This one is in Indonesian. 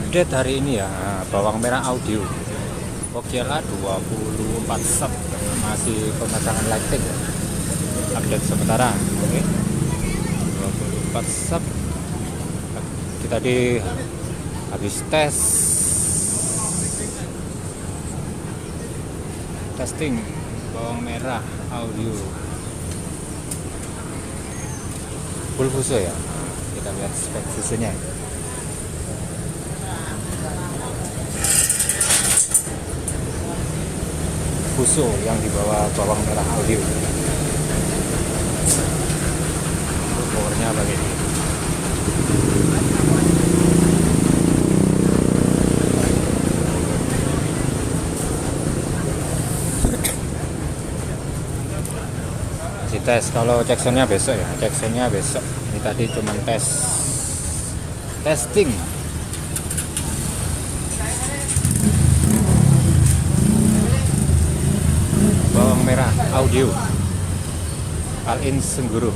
update hari ini ya, bawang merah audio oke lah 24 sub, masih pemasangan lighting ya. Update sementara, oke, 24 sub. Kita tadi habis testing bawang merah audio full Fuso ya. Kita lihat spek Fusonya. Fuso yang dibawa bawang merah audio. Powernya begini. Masih tes, kalau checksoundnya besok ya. Checksoundnya besok. Ini tadi cuma testing. Bawang merah audio all in sengguruh.